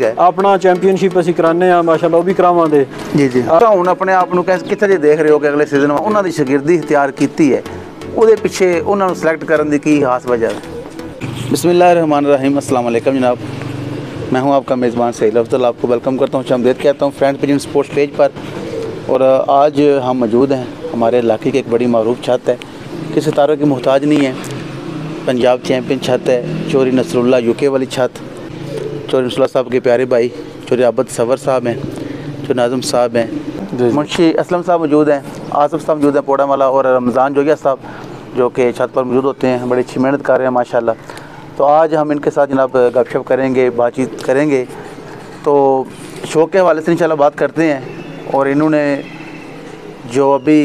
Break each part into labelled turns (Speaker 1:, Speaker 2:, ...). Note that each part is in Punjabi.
Speaker 1: है
Speaker 2: अपना चैंपीयनशिप असीं कराने आ माशाअल्लाह वो भी करावांगे
Speaker 1: जी जी। हुण अपने आप नूं कित्थे जे देख रहे हो कि अगले सीजन उन्हां दी शागिर्दी तैयार कीती है ਉਹਦੇ ਪਿੱਛੇ ਉਹਨਾਂ ਨੂੰ ਸਿਲੈक्ਟ ਕਰਨ ਦੀ ਕੀ खास वजह है? बिस्मिल्लाहिर्रहमानिर्रहीम, अस्सलाम वालेकुम जनाब। मैं हूं आपका मेज़बान सईद अफजल, आपको वेलकम करता हूं, खुशामदीद कहता हूं फ्रेंड पिजन स्पोर्ट्स पेज पर। और आज हम मौजूद हैं हमारे इलाके की एक बड़ी मरूफ छत है कि सितारों की मोहताज नहीं है, पंजाब चैम्पियन छत है, चौधरी नसरुल्लाह यूके वाली छत। चौधरी नसरुल्लाह साहब के प्यारे भाई चौधरी आबद सवर साहब हैं, जो नाज़म साहब हैं, मुंशी असलम साहब मौजूद हैं, आसिफ साहब मौजूद हैं पोड़ा वाला, और रमज़ान जोगिया साहब जो कि छत पर मौजूद होते हैं, बड़ी अच्छी मेहनत कर रहे हैं माशाल्लाह। तो आज हम इनके साथ जनाब गपशप करेंगे, बातचीत करेंगे। तो शौक़ के हवाले से इंशाल्लाह बात करते हैं। और इन्होंने जो अभी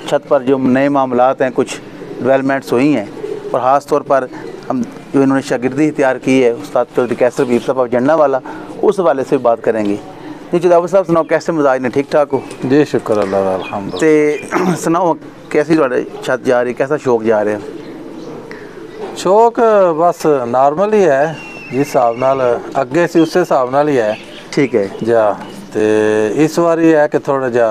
Speaker 1: छत पर जो नए मामलात हैं, कुछ डेवलपमेंट्स हुई हैं, और ख़ास तौर पर हम जो इन्होंने शागिर्दी तैयार की है उस्ताद चौधरी कैसर बीर साहब जन्ना वाला, उस हवाले से बात करेंगे। जी जुदावर साहब सुनाओ, कैसे मिजाज ने? ठीक ठाक हो
Speaker 2: जी, शुक्र अल्लाह दा, अल्हम्दुलिल्लाह।
Speaker 1: तो सुनाओ कैसी तुहाडे छत जा रही, कैसा शौक जा रहा है?
Speaker 2: शौक बस नॉर्मल ही है, जिस हिसाब नाल अगे सी उस हिसाब नाल ही है।
Speaker 1: ठीक है
Speaker 2: जा ते इस बारी है कि थोड़ा जा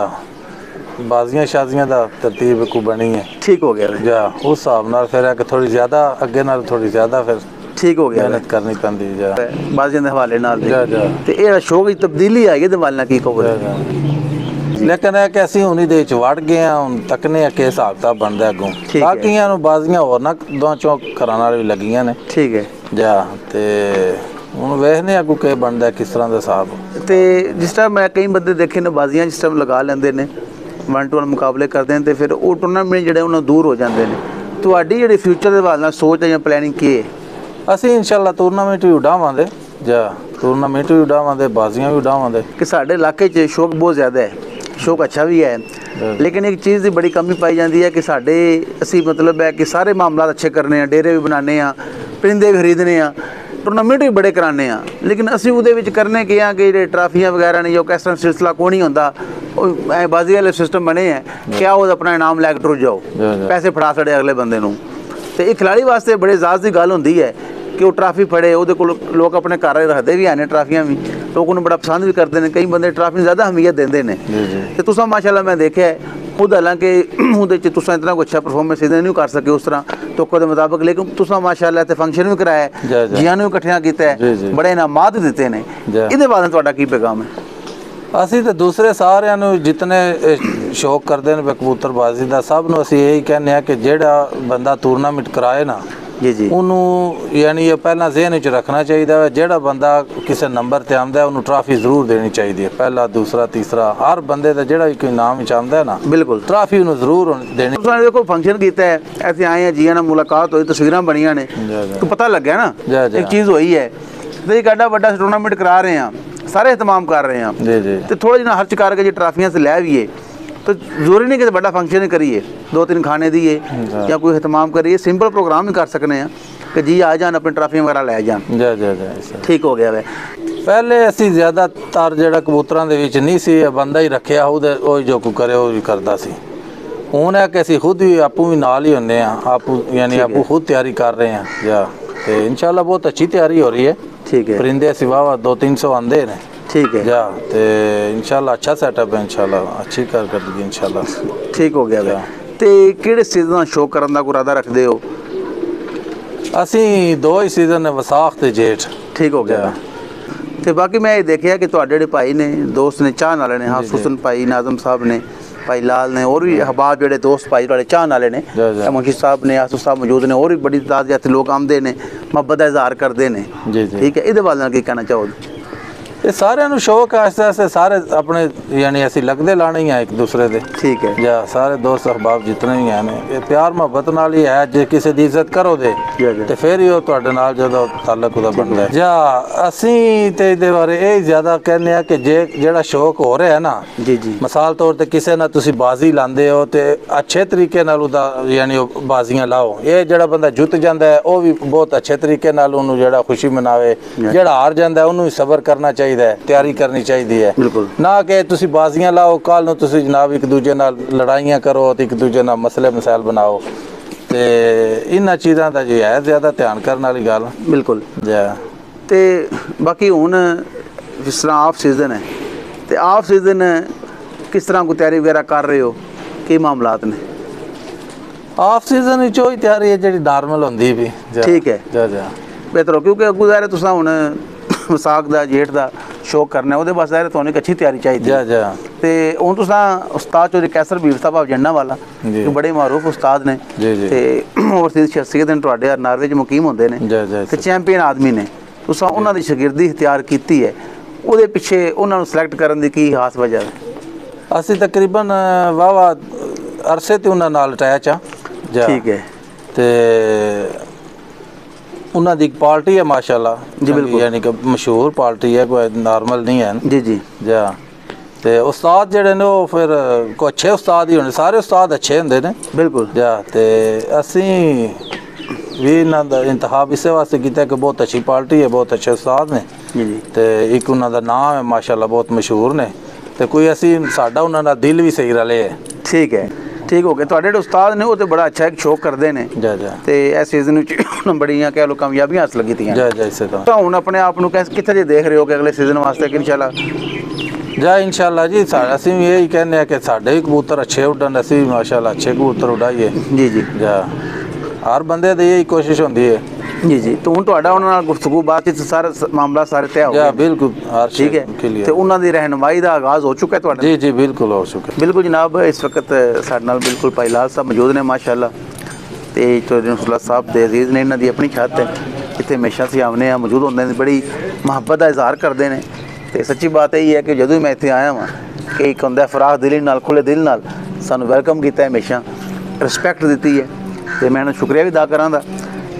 Speaker 2: बाजियां शाजियां दा तरतीब को बनी है, ठीक हो गया जा उस हिसाब नाल फिर है कि थोड़ी ज़्यादा अगे नाल थोड़ी ज़्यादा फिर ठीक हो गया, मेहनत करनी पैंदी जा
Speaker 1: बाजियां दे हवाले नाल
Speaker 2: जा जा।
Speaker 1: ते ये शौक दी तब्दीली आई है दे वाल ना की कहो,
Speaker 2: लेकिन है कि असीं हुण इहदे च वड़ गए हैं, हुण तकने कि हिसाब किताब बनदा अगों। बाकियां नूं बाजियां होर ना दो चौक कराने वाली भी लगियां ने। ठीक है जा ते हुण वेखने अगों कि बनदा किस तरह दा हिसाब।
Speaker 1: ते जिस टाइम मैं कई बंदे देखे ने बाजियां जिस टाइम लगा लैंदे ने, 1-1 मुकाबले करते हैं, तो फिर वो टूर्नामेंट जिहड़े उन्होंने दूर हो जाते हैं। तुहाडी जिहड़ी फ्यूचर दे हवाले नाल सोच है या प्लैनिंग की है?
Speaker 2: असीं इंशाअल्लाह टूर्नामेंट भी उडावांगे जा, टूर्नामेंट भी उडावांगे, बाजियां भी उडावांगे।
Speaker 1: कि साडे इलाके च शौक बहुत ज़्यादा है, शौक अच्छा भी है, लेकिन एक चीज़ की बड़ी कमी पाई जाती है कि साडे असी मतलब है कि सारे मामला अच्छे करने हैं, डेरे भी बनाने, परिंदे भी खरीदने, टूर्नामेंट भी बड़े कराने, लेकिन असी उहदे विच करने कि जे ट्राफियां वगैरह ने जो किस तरह सिलसिला कोई नहीं होंदा, बाजी वाले सिस्टम बने हैं, क्या वो अपना इनाम लैके टुर जाओ, पैसे फड़ा छड़े अगले बंदे नूं। तो एक खिलाड़ी वास्ते बड़े एजाज़ की गल होंदी है कि वो ट्राफी फड़े, वो लोग अपने घर रखते भी हैं ट्राफियां भी, लोग उन्हें बड़ा पसंद भी करते हैं, कई बंदे ट्राफी ज़्यादा अहमियत देंगे ने। तो तुसां माशाल्लाह मैं देखा है खुद, हालांकि उहदे च तुसां इतना कोई अच्छा परफॉर्मेंस इधर नहीं कर सके उस तरह तोको के मुताबिक, लेकिन तुसां माशाल्लाह इत्थे फंक्शन भी कराया है, जियां नूं इकट्ठियां कीता है, बड़े इनामात दिते ने। इहदे बारे तुहाडा की पैगाम है?
Speaker 2: असी तो दूसरे सारिਆਂ ਨੂੰ जितने शौक करते हैं कबूतरबाजी का, सब ਨੂੰ ਅਸੀਂ यही कहने हैं कि ਜਿਹੜਾ बंदा टूर्नामेंट कराए ना
Speaker 1: जी जी
Speaker 2: ਉਹਨੂੰ यानी ये पहला जहन च रखना चाहिए है, ਜਿਹੜਾ बंदा किसी नंबर ते आंदा है ਉਹਨੂੰ ट्राफी जरूर देनी चाहिए, पहला दूसरा तीसरा हर बंदे का ਜਿਹੜਾ कोई नाम च आंदा है ना, बिल्कुल ट्राफी ਉਹਨੂੰ जरूर देनी।
Speaker 1: तुसां देखो फंक्शन कीता है, ऐसे आए हैं, जियां नाल मुलाकात हुई, तस्वीरां बनियां ने, तो पता लग गया ना एक चीज़ हुई है। तो एक एडा बड़ा टूर्नामेंट करा रहे हैं, सारे एहतमाम कर रहे हैं जी जी, तो थोड़ा जिना खर्च करके जो ट्राफियां से लै भी है, तो जरूरी नहीं कि बड़ा फंक्शन ही करिए, 2-3 खाने दिए या कोई एहतमाम करिए, सिंपल प्रोग्राम ही कर सकते हैं कि जी आ जान अपनी ट्राफियां वगैरह लै जान। जी जी जी ठीक हो गया वे।
Speaker 2: पहले असी ज़्यादातर ਜਿਹੜਾ ਕਬੂਤਰਾਂ ਦੇ ਵਿੱਚ ਨਹੀਂ ਸੀ ਬੰਦਾ ਹੀ ਰੱਖਿਆ, ਉਹ ਜੋ ਕੋ ਕਰੇ ਉਹ ਵੀ ਕਰਦਾ ਸੀ। ਹੁਣ ਹੈ कि ਅਸੀਂ खुद भी आपू भी नाल ही होने आपू, यानी आपू खुद तैयारी कर रहे हैं या, तो इंशाल्लाह बहुत अच्छी तैयारी हो रही है। ठीक है, परिंदे सिवा 200-300 आंदे ने। ठीक है जा, तो इंशाल्लाह अच्छा सेटअप है, इंशाल्लाह अच्छी कारकर्दगी इंशाल्लाह। ठीक हो गया। तो किहड़े सीजन का शौक करने का कोई इरादा रखते हो? असी 2 ही सीजन ने, विसाख ते जेठ। ठीक हो गया। तो बाकी मैं ये देखा कि तुहाडे जिहड़े भाई ने, दोस्त ने, चाहने वाले ने, हुसन भाई, नाज़म साहब ने, भाई लाल ने, और भी अहबाब जोड़े दोस्त भाई थोड़े चाहने वाले ने, मुंशी साहब ने, आसू साहब मौजूद ने, और भी बड़ी तादाद लोग आते हैं, मुहब्बत का इजहार करते हैं। ठीक है, ये बारे की कहना चाहो? ये सारे शौक है, आस्ते आस्ते सारे अपने यानी असी लगते लाने ही हैं एक दूसरे दे। ठीक है या सारे दोस्त अहबाब जितने भी हैं, ये प्यार मुहब्बत नाल ही है। जे किसी की इज्जत करो दे तो फिर ही वो तुहाडे नाल जदों ताल्लुक उहदा बनदा है। जा असी ते इहदे बारे ये ज़्यादा कहने हैं कि जे जेड़ा शौक हो रहा है ना, जी जी, मिसाल तौर पर किसी ना तुसी बाजी लांदे हो तो अच्छे तरीके नाल उहदा यानी बाजियां लाओ। ये जेड़ा बंदा जुत जांदा है वो भी बहुत अच्छे तरीके नाल उहनूं जेड़ा खुशी मनावे, जेड़ा हार जांदा है उहनूं भी सबर करना चाहिए, तैयारी करनी चाहिए है। बिल्कुल ना कि तुसी बाजियां लाओ, कल नूं तुसी जनाब एक दूजे नाल लड़ाइयां करो तो एक दूजे नाल मसले मसाइल बनाओ, तो इन्हां चीज़ां दा जो है ज़्यादा ध्यान करने वाली गल। बिल्कुल जी।
Speaker 1: ਤੇ ਬਾਕੀ ਹੁਣ ਜਿਸ ਤਰ੍ਹਾਂ ਆਫ ਸੀਜ਼ਨ ਹੈ ਤੇ ਆਫ ਸੀਜ਼ਨ ਕਿਸ ਤਰ੍ਹਾਂ ਕੋਈ ਤਿਆਰੀ ਵਗੈਰਾ ਕਰ ਰਹੇ ਹੋ, ਕੀ ਮਾਮਲਾਤ ਨੇ?
Speaker 2: ਆਫ ਸੀਜ਼ਨ ਵਿੱਚ ਉਹੀ ਤਿਆਰੀ ਹੈ ਜਿਹੜੀ ਨਾਰਮਲ ਹੁੰਦੀ ਵੀ।
Speaker 1: ਠੀਕ ਹੈ,
Speaker 2: ਜਾ
Speaker 1: ਬਿਹਤਰ ਹੋ, ਕਿਉਂਕਿ ਅੱਗੂ ਜ਼ਾਹਿਰ ਤੁਸਾਂ ਹੁਣ ਵਿਸਾਖ ਦਾ ਜੇਠ ਦਾ ਸ਼ੌਕ ਕਰਨਾ, ਉਹਦੇ ਵਾਸਤੇ ਜ਼ਾਹਿਰ ਤੁਹਾਨੂੰ ਇੱਕ ਅੱਛੀ ਤਿਆਰੀ ਚਾਹੀਦੀ
Speaker 2: ਜਾ
Speaker 1: ਤੇ ਹੁਣ ਤੁਸਾਂ ਉਸਤਾਦ ਚੌਧਰੀ ਕੈਸਰ ਬੀਰ ਸਾਹਿਬ ਆਪ ਜੰਨਾ ਵਾਲਾ ਕਿ ਬੜੇ ਮਾਰੂਫ ਉਸਤਾਦ ਨੇ ਤੇ ਓਵਰਸੀਜ਼ ਸ਼ਖਸੀਅਤ ਨੇ, ਤੁਹਾਡੇ ਨਾਰਵੇ 'ਚ ਮੁਕੀਮ ਹੁੰਦੇ ਨੇ ਤੇ ਚੈਂਪੀਅਨ ਆਦਮੀ ਨੇ। ਤੁਸਾਂ ਉਹਨਾਂ ਦੀ ਸ਼ਾਗਿਰਦੀ ਇਖਤਿਆਰ ਕੀਤੀ ਹੈ, ਉਹਦੇ ਪਿੱਛੇ ਉਹਨਾਂ ਨੂੰ ਸਿਲੈਕਟ ਕਰਨ ਦੀ ਕੀ ਖਾਸ ਵਜ੍ਹਾ ਹੈ?
Speaker 2: ਅਸੀਂ ਤਕਰੀਬਨ ਵਾਵਾ ਅਰਸੇ ਤੇ ਉਹਨਾਂ ਨਾਲ ਅਟੈਚ ਆ।
Speaker 1: ਠੀਕ ਹੈ,
Speaker 2: ਤੇ ਉਹਨਾਂ ਦੀ ਇੱਕ ਪਾਰਟੀ ਹੈ ਮਾਸ਼ਾਅੱਲਾ
Speaker 1: ਜੀ, ਬਿਲਕੁਲ,
Speaker 2: ਯਾਨੀ ਕਿ ਮਸ਼ਹੂਰ ਪਾਰਟੀ ਹੈ, ਕੋਈ ਨਾਰਮਲ ਨਹੀਂ ਹੈ
Speaker 1: ਜੀ
Speaker 2: ਜਾ। ਤੇ ਉਸਤਾਦ ਜਿਹੜੇ ਨੇ ਉਹ ਫਿਰ ਕੋਈ ਅੱਛੇ ਉਸਤਾਦ ਹੀ ਹੋਣੇ, ਸਾਰੇ ਉਸਤਾਦ ਅੱਛੇ ਹੁੰਦੇ ਨੇ, ਬਿਲਕੁਲ ਜਾ। ਤੇ ਅਸੀਂ ਵੀ ਇਹਨਾਂ ਦਾ ਇੰਤਖਾਬ ਇਸੇ ਵਾਸਤੇ ਕੀਤਾ ਕਿ ਬਹੁਤ ਅੱਛੀ ਪਾਰਟੀ ਹੈ, ਬਹੁਤ ਅੱਛੇ ਉਸਤਾਦ ਨੇ ਜੀ, ਤੇ ਇੱਕ ਉਹਨਾਂ ਦਾ ਨਾਮ ਹੈ ਮਾਸ਼ਾਅੱਲਾ, ਬਹੁਤ ਮਸ਼ਹੂਰ ਨੇ, ਤੇ ਕੋਈ ਅਸੀਂ ਸਾਡਾ ਉਹਨਾਂ ਦਾ ਦਿਲ ਵੀ ਸਹੀ ਰਲੇ ਹੈ।
Speaker 1: ਠੀਕ ਹੈ, ਠੀਕ ਹੋ ਗਿਆ। ਤੁਹਾਡੇ ਜਿਹੜੇ ਉਸਤਾਦ ਨੇ ਉਹ ਤੇ ਬੜਾ ਅੱਛਾ ਇੱਕ ਸ਼ੌਕ ਕਰਦੇ ਨੇ ਤੇ ਇਸ ਸੀਜ਼ਨ ਵਿੱਚ ਬੜੀਆਂ ਕਹਿ ਲੋ ਕਾਮਯਾਬੀਆਂ ਹਾਸਲ ਕੀਤੀਆਂ
Speaker 2: ਇਸੇ
Speaker 1: ਤਾਂ ਹੁਣ ਆਪਣੇ ਆਪ ਨੂੰ ਕਿੱਥੇ ਜੇ ਦੇਖ ਰਹੇ ਹੋ ਕਿ ਅਗਲੇ ਸੀਜ਼ਨ ਵਾਸਤੇ ਕਿ
Speaker 2: ਇਨਸ਼ਾਅੱਲਾ ਜੀ ਅਸੀਂ ਵੀ ਇਹੀ ਕਹਿੰਦੇ ਆ ਕਿ ਸਾਡੇ ਵੀ ਕਬੂਤਰ ਅੱਛੇ ਉੱਡਣ, ਅਸੀਂ ਮਾਸ਼ਾਅੱਲਾ ਅੱਛੇ ਕਬੂਤਰ ਉਡਾਈਏ ਜੀ ਜਾ। ਹਰ ਬੰਦੇ ਦੀ ਇਹੀ ਕੋਸ਼ਿਸ਼ ਹੁੰਦੀ ਹੈ ਜੀ। ਤੇ ਹੁਣ ਤੁਹਾਡਾ ਉਹਨਾਂ ਨਾਲ ਗੁਫ਼ਤਗੂ ਬਾਤਚੀਤ ਸਾਰਾ ਮਾਮਲਾ ਸਾਰੇ ਤੈਅ ਹੋ ਗਿਆ? ਬਿਲਕੁਲ, ਠੀਕ ਹੈ। ਤੇ ਉਹਨਾਂ ਦੀ ਰਹਿਨਮਾਈ ਦਾ ਆਗਾਜ਼ ਹੋ ਚੁੱਕਾ ਤੁਹਾਡਾ? ਜੀ ਬਿਲਕੁਲ ਹੋ ਚੁੱਕਾ। ਬਿਲਕੁਲ ਜਨਾਬ, ਇਸ ਵਕਤ ਸਾਡੇ ਨਾਲ ਬਿਲਕੁਲ ਭਾਈ ਲਾਲ ਸਾਹਿਬ ਮੌਜੂਦ ਨੇ ਮਾਸ਼ਾਅੱਲਾ, ਤੇ ਚੌਧਰੀ ਨਸਰੁੱਲਾ ਸਾਹਿਬ ਦੇ ਅਜ਼ੀਜ਼ ਨੇ, ਇਹਨਾਂ ਦੀ ਆਪਣੀ ਛੱਤ ਹੈ, ਇੱਥੇ ਹਮੇਸ਼ਾ ਅਸੀਂ ਆਉਂਦੇ ਹਾਂ, ਮੌਜੂਦ ਹੁੰਦੇ ਨੇ, ਬੜੀ ਮੁਹੱਬਤ ਦਾ ਇਜ਼ਹਾਰ ਕਰਦੇ ਨੇ। ਤੇ ਸੱਚੀ ਬਾਤ ਇਹ ਹੈ ਕਿ ਜਦੋਂ ਵੀ ਮੈਂ ਇੱਥੇ ਆਇਆ ਵਾਂ ਕਿ ਇੱਕ ਹੁੰਦਾ ਫਰਾਖ ਦਿਲੀ ਨਾਲ, ਖੁੱਲੇ ਦਿਲ ਨਾਲ ਸਾਨੂੰ ਵੈਲਕਮ ਕੀਤਾ, ਹਮੇਸ਼ਾ ਰਿਸਪੈਕਟ ਦਿੱਤੀ ਹੈ, ਤੇ ਮੈਂ ਇਹਨਾਂ ਸ਼ੁਕਰੀਆ ਵੀ ਅਦਾ ਕਰਾਂਗਾ।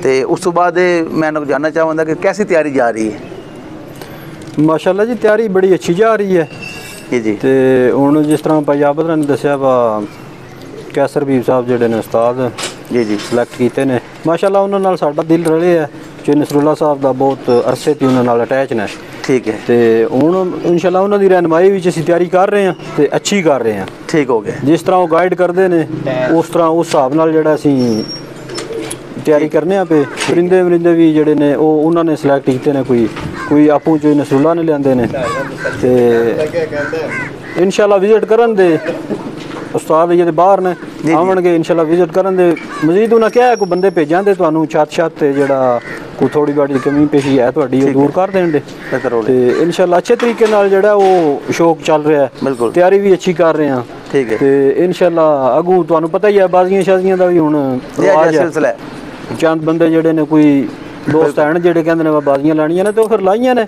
Speaker 2: ਤੇ ਉਸ ਤੋਂ ਬਾਅਦ ਮੈਂ ਇਹਨਾਂ ਨੂੰ ਜਾਣਨਾ ਚਾਹਾਂਗਾ ਕਿ ਕੈਸੀ ਤਿਆਰੀ ਜਾ ਰਹੀ ਹੈ?
Speaker 3: ਮਾਸ਼ਾਅੱਲਾ ਜੀ, ਤਿਆਰੀ ਬੜੀ ਅੱਛੀ ਜਾ ਰਹੀ ਹੈ ਜੀ। ਤੇ ਹੁਣ ਜਿਸ ਤਰ੍ਹਾਂ ਭਾਈ ਆਬਦ ਨੇ ਦੱਸਿਆ ਵਾ, ਕੈਸਰ ਬੀਰ ਸਾਹਿਬ ਜਿਹੜੇ ਨੇ ਉਸਤਾਦ ਜੀ ਸਿਲੈਕਟ ਕੀਤੇ ਨੇ, ਮਾਸ਼ਾਅੱਲਾ ਉਹਨਾਂ ਨਾਲ ਸਾਡਾ ਦਿਲ ਰਲੇ ਹੈ। ਜੋ ਨਸਰੁੱਲਾ ਸਾਹਿਬ ਦਾ ਬਹੁਤ ਅਰਸੇ ਤੋਂ ਉਹਨਾਂ ਨਾਲ ਅਟੈਚ ਨੇ। ਠੀਕ ਹੈ, ਤੇ ਹੁਣ ਇਨਸ਼ਾਅੱਲਾ ਉਹਨਾਂ ਦੀ ਰਹਿਨਮਾਈ ਵਿੱਚ ਅਸੀਂ ਤਿਆਰੀ ਕਰ ਰਹੇ ਹਾਂ ਤੇ ਅੱਛੀ ਕਰ ਰਹੇ ਹਾਂ। ਠੀਕ ਹੋ ਗਿਆ। ਜਿਸ ਤਰ੍ਹਾਂ ਉਹ ਗਾਈਡ ਕਰਦੇ ਨੇ ਉਸ ਤਰ੍ਹਾਂ ਉਸ ਹਿਸਾਬ ਨਾਲ ਜਿਹੜਾ ਅਸੀਂ ਤਿਆਰੀ ਕਰਨੇ ਆ ਪਏ। ਪਰਿੰਦੇ ਵਰਿੰਦੇ ਵੀ ਜਿਹੜੇ ਨੇ ਉਹ ਉਹਨਾਂ ਨੇ ਸਿਲੈਕਟ ਕੀਤੇ ਨੇ, ਕੋਈ ਆਪੂ ਚੋਂ ਨਸਰੁੱਲਾ ਨੇ ਲਿਆਂਦੇ ਨੇ, ਤੇ ਇਨਸ਼ਾਅੱਲਾ ਵਿਜ਼ਿਟ ਕਰਨ ਦੇ ਉਸਤਾਦ ਜਿਹੜੇ ਬਾਹਰ ਨੇ ਆਉਣਗੇ, ਇਨਸ਼ਾਅੱਲਾ ਵਿਜ਼ਿਟ ਕਰਨ ਦੇ। ਮਜ਼ੀਦ ਉਹਨਾਂ ਕਿਹਾ ਕੋਈ ਬੰਦੇ ਭੇਜਾਂਦੇ ਤੁਹਾਨੂੰ ਛੱਤ ਤੇ ਜਿਹੜਾ ਕੋਈ ਥੋੜੀ ਬਾੜੀ ਕਮੀ ਪੇਸ਼ੀ ਹੈ ਤੁਹਾਡੀ ਉਹ ਦੂਰ ਕਰ ਦੇਣ ਦੇ। ਤੇ ਇਨਸ਼ਾਅੱਲਾ ਅੱਛੇ ਤਰੀਕੇ ਨਾਲ ਜਿਹੜਾ ਉਹ ਸ਼ੌਕ ਚੱਲ ਰਿਹਾ ਹੈ, ਤਿਆਰੀ ਵੀ ਅੱਛੀ ਕਰ ਰਹੇ ਹਾਂ। ਠੀਕ ਹੈ, ਤੇ ਇਨਸ਼ਾਅੱਲਾ ਅੱਗੂ ਤੁਹਾਨੂੰ ਪਤਾ ਹੀ ਹੈ ਬਾਜ਼ੀਆਂ ਸ਼ਾਜ਼ੀਆਂ ਦਾ ਵੀ ਹੁਣ ਸਿਲਸਿਲਾ ਹੈ। ਚੰਦ ਬੰਦੇ ਜਿਹੜੇ ਨੇ ਕੋਈ ਦੋਸਤ ਹਨ ਜਿਹੜੇ ਕਹਿੰਦੇ ਨੇ ਬਾਜ਼ੀਆਂ ਲਾਣੀਆਂ ਨੇ, ਤੇ ਉਹ ਫਿਰ ਲਾਈਆਂ ਨੇ,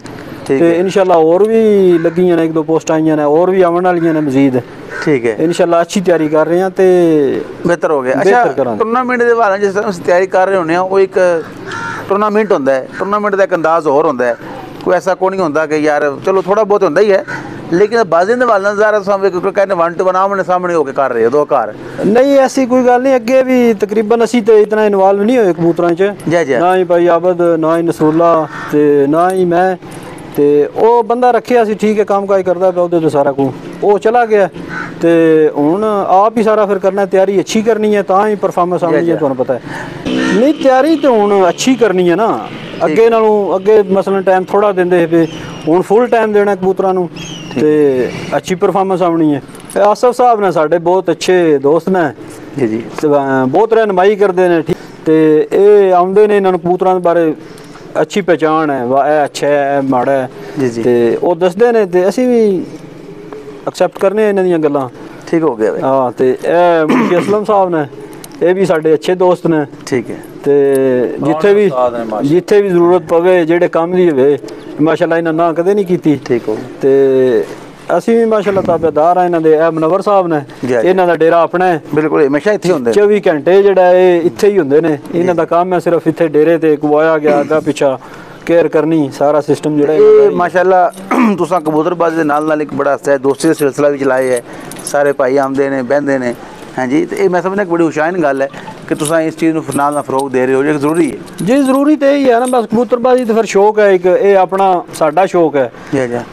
Speaker 3: ਤੇ ਇਨਸ਼ਾਅੱਲਾ ਹੋਰ ਵੀ ਲੱਗੀਆਂ ਨੇ, ਇੱਕ ਦੋ ਪੋਸਟ ਆਈਆਂ ਨੇ, ਹੋਰ ਵੀ ਆਉਣ ਵਾਲੀਆਂ ਨੇ ਮਜ਼ੀਦ। ਠੀਕ ਹੈ, ਇਨਸ਼ਾਅੱਲਾ ਅੱਛੀ ਤਿਆਰੀ ਕਰ ਰਹੇ ਹਾਂ ਤੇ ਬਿਹਤਰ ਹੋ ਗਿਆ। ਅੱਛਾ, ਟੂਰਨਾਮੈਂਟ ਦੇ ਬਾਰੇ ਜਿਸ ਤਰ੍ਹਾਂ ਅਸੀਂ ਤਿਆਰੀ ਕਰ ਰਹੇ ਹੁੰਦੇ ਹਾਂ, ਉਹ ਇੱਕ ਟੂਰਨਾਮੈਂਟ ਹੁੰਦਾ ਹੈ, ਟੂਰਨਾਮੈਂਟ ਦਾ ਇੱਕ ਅੰਦਾਜ਼ ਹੋਰ ਹੁੰਦਾ ਹੈ। ਕੋਈ ਐਸਾ ਕੋਈ ਨਹੀਂ ਹੁੰਦਾ ਕਿ ਯਾਰ ਚਲੋ ਥੋੜਾ ਬਹੁਤ ਹੁੰਦਾ ਹੀ ਹੈ, ਲੇਕਿਨ ਬਾਜ਼ੀ ਦੇ ਵਾਲ ਨਜ਼ਾਰਾ ਸਾਹਮਣੇ ਕਹਿੰਦੇ 1 to 1 ਆਮਣੇ ਸਾਹਮਣੇ ਹੋ ਕੇ ਕਰ ਰਹੇ ਹੋ ਦੋ ਘਰ। ਨਹੀਂ, ਐਸੀ ਕੋਈ ਗੱਲ ਨਹੀਂ। ਅੱਗੇ ਵੀ ਤਕਰੀਬਨ ਅਸੀਂ ਤੇ ਇਤਨਾ ਇਨਵੋਲਵ ਨਹੀਂ ਹੋਏ ਕਬੂਤਰਾਂ 'ਚ, ਨਾ ਹੀ ਭਾਈ ਆਬਦ, ਨਾ ਹੀ ਨਸਰੁੱਲਾ, ਤੇ ਨਾ ਹੀ ਮੈਂ। ਤੇ ਉਹ ਬੰਦਾ ਰੱਖਿਆ ਸੀ, ਠੀਕ ਹੈ, ਕੰਮ ਕਾਜ ਕਰਦਾ ਪਿਆ ਉਹਦੇ ਤੋਂ ਸਾਰਾ ਕੁਝ, ਉਹ ਚਲਾ ਗਿਆ। ਤੇ ਹੁਣ ਆਪ ਹੀ ਸਾਰਾ ਫਿਰ ਕਰਨਾ, ਤਿਆਰੀ ਅੱਛੀ ਕਰਨੀ ਹੈ ਤਾਂ ਹੀ ਪਰਫਾਰਮੈਂਸ ਆਉਣੀ ਹੈ, ਤੁਹਾਨੂੰ ਪਤਾ ਹੈ। ਨਹੀਂ, ਤਿਆਰੀ ਤਾਂ ਹੁਣ ਅੱਛੀ ਕਰਨੀ ਹੈ ਨਾ, ਅੱਗੇ ਨਾਲੋਂ ਅੱਗੇ ਮਸਲਨ ਟਾਈਮ ਥੋੜਾ ਦਿੰਦੇ ਪਏ, ਹੁਣ ਫੁੱਲ ਟਾਈਮ ਦੇਣਾ ਕਬੂਤਰਾਂ ਨੂੰ ਤੇ ਅੱਛੀ ਪਰਫਾਰਮੈਂਸ ਆਉਣੀ ਹੈ। ਆਸਫ ਸਾਹਿਬ ਨੇ ਸਾਡੇ ਬਹੁਤ ਅੱਛੇ ਦੋਸਤ ਨੇ ਜੀ, ਬਹੁਤ ਰਹਿਨਮਾਈ ਕਰਦੇ ਨੇ। ਤੇ ਇਹ ਆਉਂਦੇ ਨੇ, ਇਹਨਾਂ ਨੂੰ ਕਬੂਤਰਾਂ ਦੇ ਬਾਰੇ ਅੱਛੀ ਪਹਿਚਾਣ ਹੈ, ਇਹ ਅੱਛਾ ਹੈ, ਇਹ ਮਾੜਾ ਹੈ, ਤੇ ਉਹ ਦੱਸਦੇ ਨੇ, ਤੇ ਅਸੀਂ ਵੀ ਐਕਸੈਪਟ ਕਰਨੇ ਇਹਨਾਂ ਦੀਆਂ ਗੱਲਾਂ। ਠੀਕ ਹੋ ਗਿਆ। ਹਾਂ, ਤੇ ਇਹ ਮੁਖੀ ਅਸਲਮ ਸਾਹਿਬ ਨੇ, ਇਹ ਵੀ ਸਾਡੇ ਅੱਛੇ ਦੋਸਤ ਨੇ। ਠੀਕ ਹੈ, ਤੇ ਜਿੱਥੇ ਵੀ ਜ਼ਰੂਰਤ ਪਵੇ, ਜਿਹੜੇ ਕੰਮ ਦੀ ਹੋਵੇ, ਮਾਸ਼ਾਅੱਲਾ ਇਹਨਾਂ ਨਾ ਕਦੇ ਨਹੀਂ ਕੀਤੀ। ਠੀਕ ਹੋ, ਤੇ ਅਸੀਂ ਵੀ ਮਾਸ਼ਾਅੱਲਾ ਤਾਬੇਦਾਰ ਆ ਇਹਨਾਂ ਦੇ। ਇਹ ਮਨਵਰ ਸਾਹਿਬ ਨੇ, ਇਹਨਾਂ ਦਾ ਡੇਰਾ ਆਪਣਾ ਹੈ, ਬਿਲਕੁਲ ਹਮੇਸ਼ਾ ਇੱਥੇ ਹੁੰਦੇ, 24 ਘੰਟੇ ਜਿਹੜਾ ਇਹ ਇੱਥੇ ਹੀ ਹੁੰਦੇ ਨੇ। ਇਹਨਾਂ ਦਾ ਕੰਮ ਹੈ ਸਿਰਫ ਇੱਥੇ ਡੇਰੇ ਤੇ ਕਵਾਇਆ ਗਿਆ ਅੱਗਾ ਪਿੱਛਾ ਕੇਅਰ ਕਰਨੀ, ਸਾਰਾ ਸਿਸਟਮ ਜਿਹੜਾ ਇਹ ਮਾਸ਼ਾਅੱਲਾ। ਤੁਸੀਂ ਕਬੂਤਰਬਾਜ਼ੀ ਦੇ ਨਾਲ ਇੱਕ ਬੜਾ ਦੋਸਤੀ ਦਾ ਸਿਲਸਿਲਾ ਵੀ ਚਲਾਇਆ ਹੈ, ਸਾਰੇ ਭਾਈ ਆਉਂਦੇ ਨੇ, ਬਹਿੰਦੇ ਨੇ। ਹਾਂਜੀ, ਤੇ ਇਹ ਮੈਂ ਸਮਝਦਾ ਇੱਕ ਬੜੀ ਹੁਸ਼ਿਆਰ ਗੱਲ ਹੈ ਕਿ ਤੁਸੀਂ ਇਸ ਚੀਜ਼ ਨੂੰ ਨਾਲ ਫਰੋਗ ਦੇ ਰਹੇ ਹੋ, ਜੋ ਜ਼ਰੂਰੀ ਹੈ ਜੀ। ਜ਼ਰੂਰੀ ਤਾਂ ਇਹੀ ਹੈ ਨਾ, ਬਸ ਕਬੂਤਰਬਾਜ਼ੀ ਤਾਂ ਫਿਰ ਸ਼ੌਕ ਹੈ ਇੱਕ, ਇਹ ਆਪਣਾ ਸਾਡਾ ਸ਼ੌਕ ਹੈ।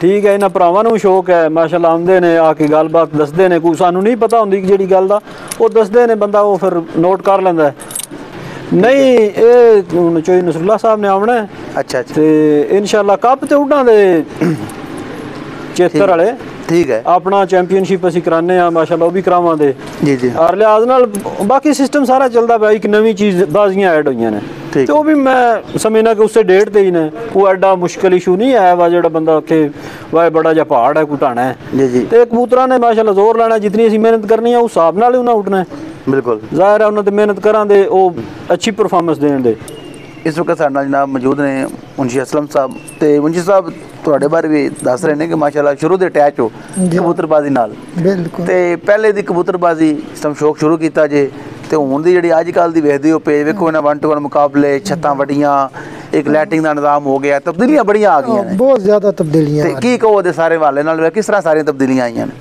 Speaker 3: ਠੀਕ ਹੈ, ਇਹਨਾਂ ਭਰਾਵਾਂ ਨੂੰ ਸ਼ੌਕ ਹੈ ਮਾਸ਼ਾਅੱਲਾ, ਆਉਂਦੇ ਨੇ ਆ ਕੇ ਗੱਲਬਾਤ ਦੱਸਦੇ ਨੇ, ਕੋਈ ਸਾਨੂੰ ਨਹੀਂ ਪਤਾ ਹੁੰਦੀ ਜਿਹੜੀ ਗੱਲ ਦਾ, ਉਹ ਦੱਸਦੇ ਨੇ, ਬੰਦਾ ਉਹ ਫਿਰ ਨੋਟ ਕਰ ਲੈਂਦਾ ਹੈ। नहीं ये हुण चोई नसरुल्ला साहब ने आना है।
Speaker 1: अच्छा
Speaker 3: ते इंशाल्लाह कप ते उड़ां दे चेतर वाले
Speaker 1: ठीक है
Speaker 3: अपना चैंपीयनशिप असीं कराने आ माशाल्लाह वो भी करावांगे
Speaker 1: जी जी
Speaker 3: और लिहाज नाल बाकी सिस्टम सारा चलदा पिया एक नवीं चीज़ बाजियां ऐड होईयां ने तो वो भी मैं समझना कि उससे डेट ते ही ने वो एडा मुश्किल इशू नहीं है वा जेड़ा बंदा के वाह बड़ा जा पहाड़ है घुटाना है
Speaker 1: जी जी
Speaker 3: ते कबूतरां ने माशाल्लाह जोर लाना जितनी असीं मेहनत करनी है उस हिसाब नाल ही उन्हां उठना है
Speaker 1: बिल्कुल
Speaker 3: ज़ाहिर है उन्हां ते मेहनत करांदे वो अच्छी परफॉर्मेंस देण दे
Speaker 1: इस वक्त साडे नाल जनाब मौजूद ने मुंशी असलम साहब ते मुंशी साहब ਤੁਹਾਡੇ ਬਾਰੇ ਵੀ ਦੱਸ ਰਹੇ ਨੇ ਕਿ ਮਾਸ਼ਾਅੱਲਾ ਸ਼ੁਰੂ ਦੇ ਅਟੈਚ ਹੋ ਕਬੂਤਰਬਾਜ਼ੀ ਨਾਲ
Speaker 4: ਬਿਲਕੁਲ
Speaker 1: ਤੇ ਪਹਿਲੇ ਦੀ ਕਬੂਤਰਬਾਜ਼ੀ ਸਮ ਸ਼ੌਕ ਸ਼ੁਰੂ ਕੀਤਾ ਜੇ ਤੇ ਹੁਣ ਦੀ ਜਿਹੜੀ ਅੱਜ ਕੱਲ ਦੀ ਵੇਖਦੇ ਹੋ ਪੇਜ ਵੇਖੋ ਇਹਨਾਂ 1 to 1 ਮੁਕਾਬਲੇ ਛੱਤਾਂ ਵੱਡੀਆਂ ਇੱਕ ਲਾਈਟਿੰਗ ਦਾ ਨਿਜ਼ਾਮ ਹੋ ਗਿਆ ਤਬਦੀਲੀਆਂ ਬੜੀਆਂ ਆ ਗਈਆਂ ਨੇ
Speaker 4: ਬਹੁਤ ਜ਼ਿਆਦਾ ਤਬਦੀਲੀਆਂ
Speaker 1: ਤੇ ਕੀ ਕਹੋ ਦੇ ਸਾਰੇ ਵਾਲੇ ਨਾਲ ਕਿਸ ਤਰ੍ਹਾਂ ਸਾਰੀਆਂ ਤਬਦੀਲੀਆਂ ਆਈਆਂ ਨੇ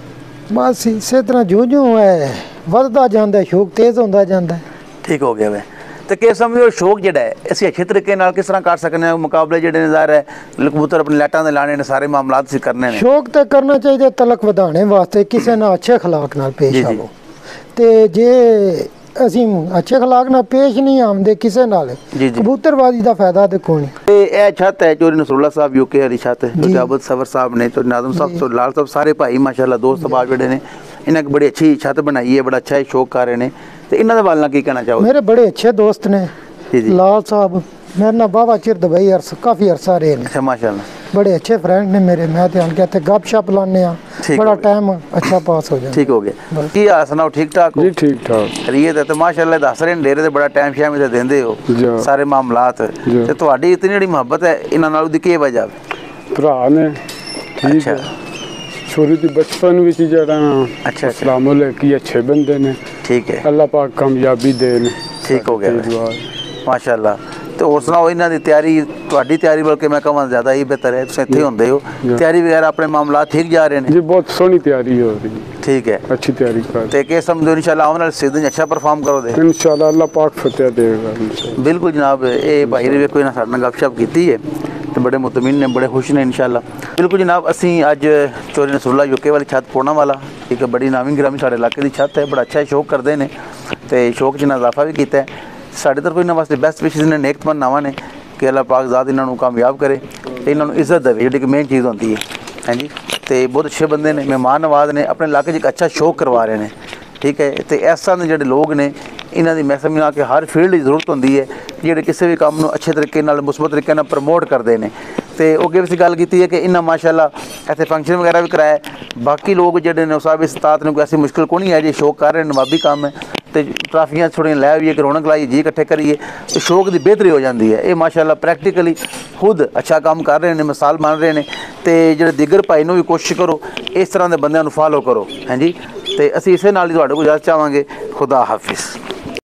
Speaker 4: ਬਸ ਇਸੇ ਤਰ੍ਹਾਂ ਜਿਉਂ-ਜਿਉਂ ਹੈ ਵੱਧਦਾ ਜਾਂਦਾ ਸ਼ੌਕ ਤੇਜ਼ ਹੁੰਦਾ ਜਾਂਦਾ
Speaker 1: ਠੀਕ ਹੋ ਗਿਆ ਵੇ ਤੇ ਕਿ ਸਮਝੋ ਸ਼ੌਕ ਜਿਹੜਾ ਹੈ ਅਸੀਂ ਅੱਛੇ ਤਰੀਕੇ ਨਾਲ ਕਿਸ ਤਰ੍ਹਾਂ ਕਰ ਸਕਨੇ ਹਾਂ ਮੁਕਾਬਲੇ ਜਿਹੜੇ ਨਜ਼ਾਰ ਹੈ ਕਬੂਤਰ ਆਪਣੇ ਲਾਟਾਂ ਦੇ ਲਾਣੇ ਨੇ ਸਾਰੇ ਮਾਮਲਾਤ ਅਸੀਂ ਕਰਨੇ ਨੇ
Speaker 4: ਸ਼ੌਕ ਤੇ ਕਰਨਾ ਚਾਹੀਦਾ ਤਲਕ ਵਧਾਉਣੇ ਵਾਸਤੇ ਕਿਸੇ ਨਾਲ ਅੱਛੇ ਅਖਲਾਕ ਨਾਲ ਪੇਸ਼ ਆਵੋ ਤੇ ਜੇ ਅਸੀਂ ਅੱਛੇ ਅਖਲਾਕ ਨਾਲ ਪੇਸ਼ ਨਹੀਂ ਆਉਂਦੇ ਕਿਸੇ ਨਾਲ ਕਬੂਤਰਬਾਜ਼ੀ ਦਾ ਫਾਇਦਾ ਤੇ ਕੋਈ ਨਹੀਂ
Speaker 1: ਤੇ ਇਹ ਛੱਤ ਹੈ ਜੋ ਨਸਰੁੱਲਾ ਸਾਹਿਬ ਯੂਕੇ ਵਾਲੀ ਛੱਤ ਹੈ ਜੋ ਜਾਬਤ ਸਵਰ ਸਾਹਿਬ ਨੇ ਤੇ ਨਾਜ਼ਮ ਸਾਹਿਬ ਤੋਂ ਲਾਲ ਸਾਹਿਬ ਸਾਰੇ ਭਾਈ ਮਾਸ਼ਾਅੱਲਾ ਦੋਸਤ ਬਾਜ ਜਿਹੜੇ ਨੇ ਇਹਨਾਂ ਇੱਕ ਬੜੀ ਅੱਛੀ ਛੱਤ ਬਣਾਈ ਹੈ ਬੜਾ ਅੱਛਾ ਸ਼ੌਕ ਕਰ ਰਹੇ ਨੇ ਤੇ ਇਹਨਾਂ ਦੇ ਵੱਲ ਨਾਲ ਕੀ ਕਹਿਣਾ ਚਾਹੋਗੇ
Speaker 4: ਮੇਰੇ ਬੜੇ ਅੱਛੇ ਦੋਸਤ ਨੇ ਲਾਲ ਸਾਹਿਬ ਮੇਰੇ ਨਾਲ ਬਾਬਾ ਚਿਰ ਦੁਬਈ ਕਾਫੀ ਅਰਸਾ ਰਹੇ ਨੇ
Speaker 1: ਅੱਛਾ ਮਾਸ਼ਾਅੱਲਾ ਬੜੇ
Speaker 4: अच्छे फ्रेंड ने मेरे मैं तो आन के इत्थे गप शप लाने बड़ा टाइम अच्छा पास हो जाए
Speaker 1: ठीक हो गया की हाल सुनाओ ठीक ठाक हो
Speaker 3: जी ठीक ठाक
Speaker 1: खरीद ते माशाअल्लाह दस रहे डेरे ते बड़ा टाइम शाम ते देंदे हो सारे मामलात ते ਤੁਹਾਡੀ इतनी ਜਿਹੜੀ ਮੁਹੱਬਤ है ਇਹਨਾਂ ਨਾਲ ਦੀ ਕੀ ਵਜ੍ਹਾ
Speaker 5: ਭਰਾ ਨੇ ਠੀਕ ਹੈ ਸ਼ੁਰੂ ਦੀ ਬਚਪਨ ਵਿੱਚ ਜਿਹੜਾ
Speaker 1: ਅੱਛਾ
Speaker 5: ਅਸਲਾਮ ਅਲੈਕੀ ਅੱਛੇ ਬੰਦੇ ਨੇ
Speaker 1: ਠੀਕ ਹੈ
Speaker 5: ਅੱਲਾਹ ਪਾਕ ਕਾਮਯਾਬੀ ਦੇਣ
Speaker 1: ਠੀਕ ਹੋ ਗਿਆ ਮਾਸ਼ਾਅੱਲਾ ਤੇ ਹੋਰ ਸੁਣਾਓ ਇਹਨਾਂ ਦੀ ਤਿਆਰੀ ਤੁਹਾਡੀ ਤਿਆਰੀ ਬਲਕਿ ਮੈਂ ਕਹਾਂ ਜ਼ਿਆਦਾ ਹੀ ਬਿਹਤਰ ਹੈ ਤੁਸੀਂ ਇੱਥੇ ਹੁੰਦੇ ਹੋ ਤਿਆਰੀ ਵਗੈਰਾ ਆਪਣੇ ਮਾਮਲਾਤ ਠੀਕ ਜਾ ਰਹੇ ਨੇ
Speaker 5: ਜੀ ਬਹੁਤ ਸੋਹਣੀ ਤਿਆਰੀ ਹੋ ਰਹੀ
Speaker 1: ਠੀਕ ਹੈ
Speaker 5: ਅੱਛੀ ਤਿਆਰੀ ਕਰ
Speaker 1: ਤੇ ਕਿ ਸਮਝੋ ਇਨਸ਼ਾਅੱਲਾ ਆਉਣ ਵਾਲੇ ਸੀਜ਼ਨ ਅੱਛਾ ਪਰਫਾਰਮ ਕਰੋਗੇ
Speaker 5: ਇਨਸ਼ਾਅੱਲਾ ਅੱਲਾਹ ਪਾਕ ਫਤਿਹ ਦੇਗਾ
Speaker 1: ਬਿਲਕੁਲ ਜਨਾਬ ਇਹ ਭਾਈ ਨੇ ਵੇਖੋ ਇਹਨਾਂ ਸਾਡੇ ਨਾਲ ਗੱਪਸ਼ਪ ਕੀਤੀ ਹੈ ਤੇ ਬੜੇ ਮੁਤਮੀਨ ਨੇ ਬੜੇ ਖੁਸ਼ ਨੇ ਇਨਸ਼ਾਅੱਲਾ ਬਿਲਕੁਲ ਜਨਾਬ ਅਸੀਂ ਅੱਜ ਚੋਰੀ ਨਸਰੁੱਲਾ ਯੂਕੇ ਵਾਲੀ ਛੱਤ ਪੋਣਾ ਵਾਲਾ ਇੱਕ ਬੜੀ ਨਾਮੀ ਗ੍ਰਾਮੀ ਸਾਡੇ ਇਲਾਕੇ ਦੀ ਛੱਤ ਹੈ ਬੜਾ ਅੱਛਾ ਸ਼ੌਕ ਕਰਦੇ ਨੇ ਤੇ ਸ਼ੌਕ 'ਚ ਇਜ਼ਾਫਾ ਵੀ ਕੀਤਾ ਹੈ ਸਾਡੇ ਤਰਫੋਂ ਇਹਨਾਂ ਵਾਸਤੇ ਬੈਸਟ ਵਿਸ਼ੇਸ ਨੇ ਨੇਕ ਤਮੰਨਾਵਾਂ ਨੇ ਕਿ ਅੱਲਾਹ ਪਾਕ ਜ਼ਾਤ ਇਹਨਾਂ ਨੂੰ ਕਾਮਯਾਬ ਕਰੇ ਤੇ ਇਹਨਾਂ ਨੂੰ ਇੱਜ਼ਤ ਦੇਵੇ ਜਿਹੜੀ ਕਿ ਮੇਨ ਚੀਜ਼ ਹੁੰਦੀ ਹੈ ਹਾਂਜੀ ਤੇ ਬਹੁਤ ਅੱਛੇ ਬੰਦੇ ਨੇ ਮਹਿਮਾਨ ਨਵਾਜ਼ ਨੇ ਆਪਣੇ ਇਲਾਕੇ 'ਚ ਇੱਕ ਅੱਛਾ ਸ਼ੌਕ ਕਰਵਾ ਰਹੇ ਨੇ ਠੀਕ ਹੈ ਤੇ ਇਸ ਤਰ੍ਹਾਂ ਦੇ ਜਿਹੜੇ ਲੋਕ ਨੇ ਇਹਨਾਂ ਦੀ ਮੈਂ ਸਮਝਣਾ ਕਿ ਹਰ ਫੀਲਡ ਦੀ ਜ਼ਰੂਰਤ ਹੁੰਦੀ ਹੈ ਜਿਹੜੇ ਕਿਸੇ ਵੀ ਕੰਮ ਨੂੰ ਅੱਛੇ ਤਰੀਕੇ ਨਾਲ ਮੁਸਬਤ ਤਰੀਕੇ ਨਾਲ ਪ੍ਰਮੋਟ ਕਰਦੇ ਨੇ ਤੇ ਉਹ ਅੱਗੇ ਵੀ ਗੱਲ ਕੀਤੀ ਹੈ ਕਿ ਇਹਨਾਂ ਮਾਸ਼ਾਅੱਲਾ ਇੱਥੇ ਫੰਕਸ਼ਨ ਵਗੈਰਾ ਵੀ ਕਰਾਇਆ ਬਾਕੀ ਲੋਕ ਜਿਹੜੇ ਨੇ ਸਾਹਿਬ ਇਸਤਾਤ ਨੂੰ ਕੋਈ ਐਸੀ ਮੁਸ਼ਕਿਲ ਕੋਈ ਨਹੀਂ ਹੈ ਜੇ ਸ਼ੌਕ ਕਰ ਰਹੇ ਨਵਾਬੀ ਕੰਮ ਹੈ ਤੇ ਟਰਾਫੀਆਂ ਥੋੜ੍ਹੀਆਂ ਲੈ ਆਈਏ ਕਿ ਰੌਣਕ ਲਾਈਏ ਜੀ ਇਕੱਠੇ ਕਰੀਏ ਤੇ ਸ਼ੌਕ ਦੀ ਬਿਹਤਰੀ ਹੋ ਜਾਂਦੀ ਹੈ ਇਹ ਮਾਸ਼ਾਅੱਲਾ ਪ੍ਰੈਕਟੀਕਲੀ ਖੁਦ ਅੱਛਾ ਕੰਮ ਕਰ ਰਹੇ ਨੇ ਮਿਸਾਲ ਬਣ ਰਹੇ ਨੇ ਤੇ ਜਿਹੜੇ ਦਿਗਰ ਭਾਈ ਨੂੰ ਵੀ ਕੋਸ਼ਿਸ਼ ਕਰੋ ਇਸ ਤਰ੍ਹਾਂ ਦੇ ਬੰਦਿਆਂ ਨੂੰ ਫਾਲੋ ਕਰੋ ਹਾਂਜੀ ਤੇ ਅਸੀਂ ਇਸੇ ਨਾਲ ਹੀ ਤੁਹਾਡੇ ਕੋਲ ਇਜਾਜ਼ਤ ਚਾਹਾਂਗੇ ਖੁਦਾ ਹਾਫਿਜ਼।